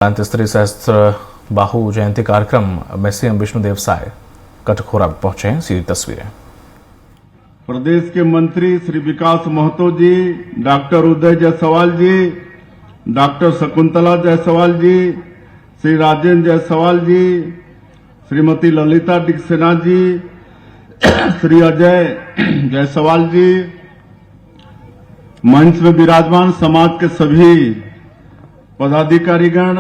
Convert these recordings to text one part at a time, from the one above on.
स्तरीय सहस्त्र बाहु जयंती कार्यक्रम में सीएम विष्णुदेव साय कटघोरा पहुंचे हैं। सीधी तस्वीरें। प्रदेश के मंत्री श्री विकास महतो जी, डॉक्टर उदय जायसवाल जी, डॉक्टर शकुंतला जायसवाल जी, श्री राजेंद्र जायसवाल जी, श्रीमती ललिता डिक्सेना जी, श्री अजय जायसवाल जी, मंच में विराजमान समाज के सभी पदाधिकारीगण,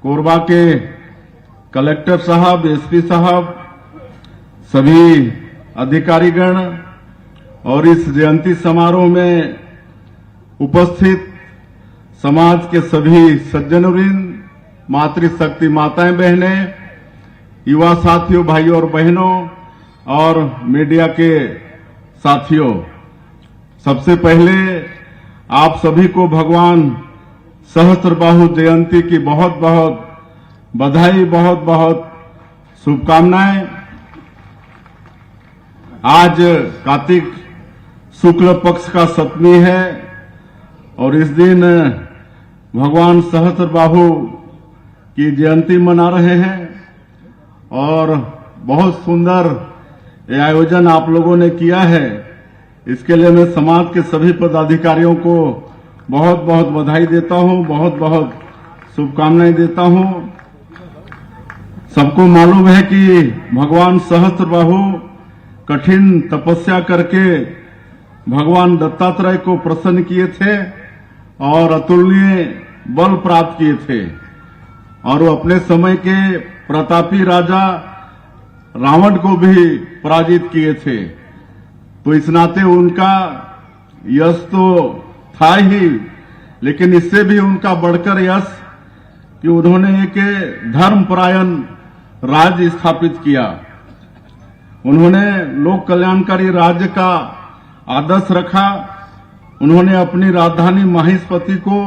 कोरबा के कलेक्टर साहब, एसपी साहब, सभी अधिकारीगण और इस जयंती समारोह में उपस्थित समाज के सभी सज्जनवृंद, मातृशक्ति माताएं बहनें, युवा साथियों, भाइयों और बहनों और मीडिया के साथियों, सबसे पहले आप सभी को भगवान सहस्त्रबाहु जयंती की बहुत बहुत बधाई, बहुत बहुत शुभकामनाएं। आज कार्तिक शुक्ल पक्ष का सप्तमी है और इस दिन भगवान सहस्त्रबाहु की जयंती मना रहे हैं और बहुत सुंदर ये आयोजन आप लोगों ने किया है। इसके लिए मैं समाज के सभी पदाधिकारियों को बहुत बहुत बधाई देता हूं, बहुत बहुत शुभकामनाएं देता हूं। सबको मालूम है कि भगवान सहस्त्रबाहु कठिन तपस्या करके भगवान दत्तात्रेय को प्रसन्न किए थे और अतुलनीय बल प्राप्त किए थे और वो अपने समय के प्रतापी राजा रावण को भी पराजित किए थे। तो इस नाते उनका यश तो था ही, लेकिन इससे भी उनका बढ़कर यश कि उन्होंने एक धर्मपरायण राज्य स्थापित किया। उन्होंने लोक कल्याणकारी राज्य का आदर्श रखा। उन्होंने अपनी राजधानी माहिष्मति को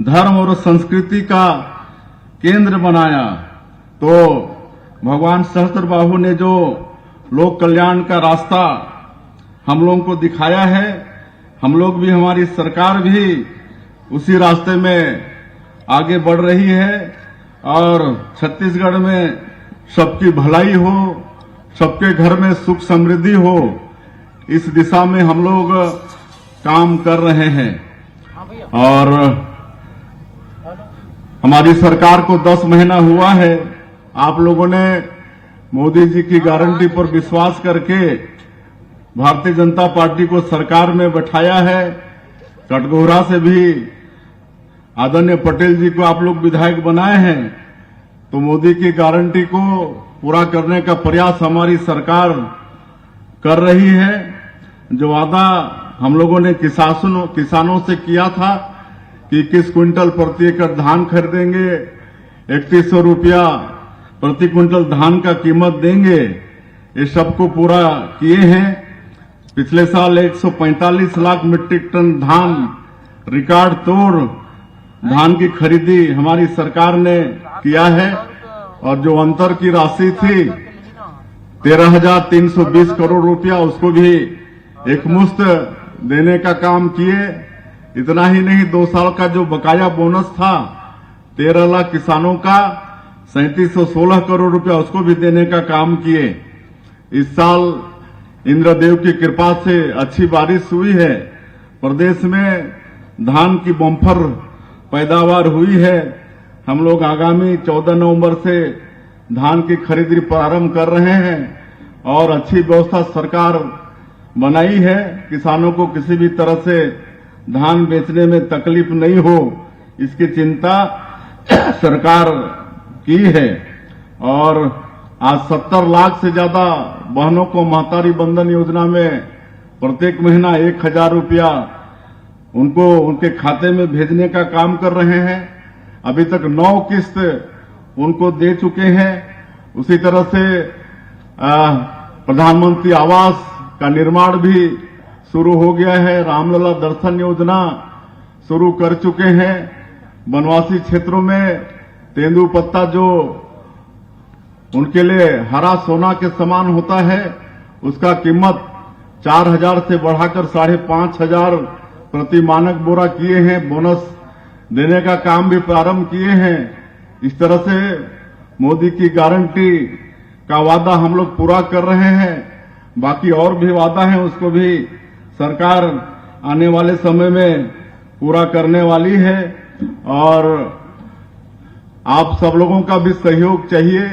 धर्म और संस्कृति का केंद्र बनाया। तो भगवान सहस्त्रबाहु ने जो लोक कल्याण का रास्ता हम लोगों को दिखाया है, हम लोग भी, हमारी सरकार भी उसी रास्ते में आगे बढ़ रही है और छत्तीसगढ़ में सबकी भलाई हो, सबके घर में सुख समृद्धि हो, इस दिशा में हम लोग काम कर रहे हैं। और हमारी सरकार को 10 महीना हुआ है। आप लोगों ने मोदी जी की गारंटी पर विश्वास करके भारतीय जनता पार्टी को सरकार में बैठाया है। कटघोरा से भी आदरणीय पटेल जी को आप लोग विधायक बनाए हैं। तो मोदी की गारंटी को पूरा करने का प्रयास हमारी सरकार कर रही है। जो वादा हम लोगों ने किसानों से किया था कि 21 क्विंटल प्रति एकड़ धान खरीदेंगे, 3100 रुपया प्रति क्विंटल धान का कीमत देंगे, ये सबको पूरा किए हैं। पिछले साल 145 लाख मीट्रिक टन धान, रिकॉर्ड तोड़ धान की खरीदी हमारी सरकार ने किया है और जो अंतर की राशि थी 13,320 करोड़ रुपया, उसको भी एकमुश्त देने का काम किए। इतना ही नहीं, 2 साल का जो बकाया बोनस था 13 लाख किसानों का, 3716 करोड़ रुपया उसको भी देने का काम किए। इस साल इंद्रदेव की कृपा से अच्छी बारिश हुई है। प्रदेश में धान की बम्पर पैदावार हुई है। हम लोग आगामी 14 नवंबर से धान की खरीदी प्रारंभ कर रहे हैं और अच्छी व्यवस्था सरकार बनाई है। किसानों को किसी भी तरह से धान बेचने में तकलीफ नहीं हो, इसकी चिंता सरकार की है। और आज 70 लाख से ज्यादा बहनों को महतारी बंधन योजना में प्रत्येक महीना 1000 रुपया उनको उनके खाते में भेजने का काम कर रहे हैं। अभी तक 9 किस्त उनको दे चुके हैं। उसी तरह से प्रधानमंत्री आवास का निर्माण भी शुरू हो गया है। रामलला दर्शन योजना शुरू कर चुके हैं। वनवासी क्षेत्रों में तेंदुपत्ता जो उनके लिए हरा सोना के समान होता है, उसका कीमत 4000 से बढ़ाकर 5500 प्रति मानक बोरा किए हैं। बोनस देने का काम भी प्रारंभ किए हैं। इस तरह से मोदी की गारंटी का वादा हम लोग पूरा कर रहे हैं। बाकी और भी वादा है, उसको भी सरकार आने वाले समय में पूरा करने वाली है। और आप सब लोगों का भी सहयोग चाहिए।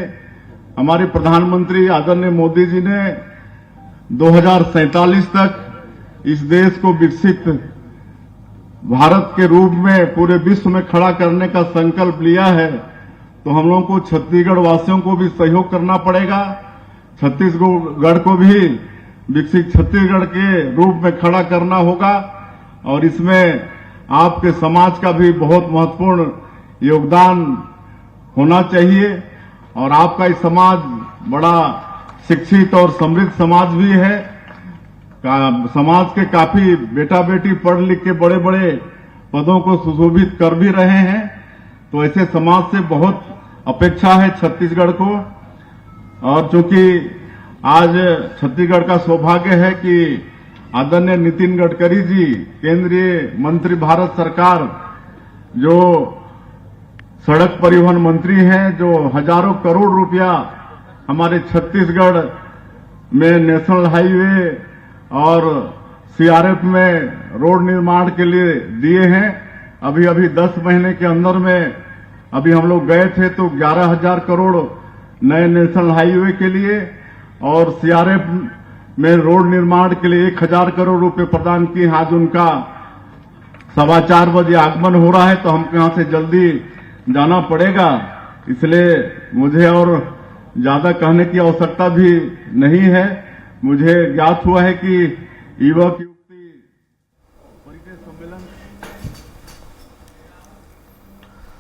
हमारे प्रधानमंत्री आदरणीय मोदी जी ने 2047 तक इस देश को विकसित भारत के रूप में पूरे विश्व में खड़ा करने का संकल्प लिया है। तो हम लोगों को छत्तीसगढ़ वासियों को भी सहयोग करना पड़ेगा। छत्तीसगढ़ को भी विकसित छत्तीसगढ़ के रूप में खड़ा करना होगा। और इसमें आपके समाज का भी बहुत महत्वपूर्ण योगदान होना चाहिए। और आपका ये समाज बड़ा शिक्षित और समृद्ध समाज भी है। समाज के काफी बेटा बेटी पढ़ लिख के बड़े बड़े पदों को सुशोभित कर भी रहे हैं। तो ऐसे समाज से बहुत अपेक्षा है छत्तीसगढ़ को। और चूंकि आज छत्तीसगढ़ का सौभाग्य है कि आदरणीय नितिन गडकरी जी केंद्रीय मंत्री भारत सरकार जो सड़क परिवहन मंत्री हैं, जो हजारों करोड़ रुपया हमारे छत्तीसगढ़ में नेशनल हाईवे और सीआरएफ में रोड निर्माण के लिए दिए हैं। अभी 10 महीने के अंदर में अभी हम लोग गए थे तो 11,000 करोड़ नए नेशनल हाईवे के लिए और सीआरएफ में रोड निर्माण के लिए 1,000 करोड़ रुपए प्रदान किए। आज उनका 4:15 बजे आगमन हो रहा है, तो हमको यहां से जल्दी जाना पड़ेगा। इसलिए मुझे और ज्यादा कहने की आवश्यकता भी नहीं है। मुझे ज्ञात हुआ है कि युवा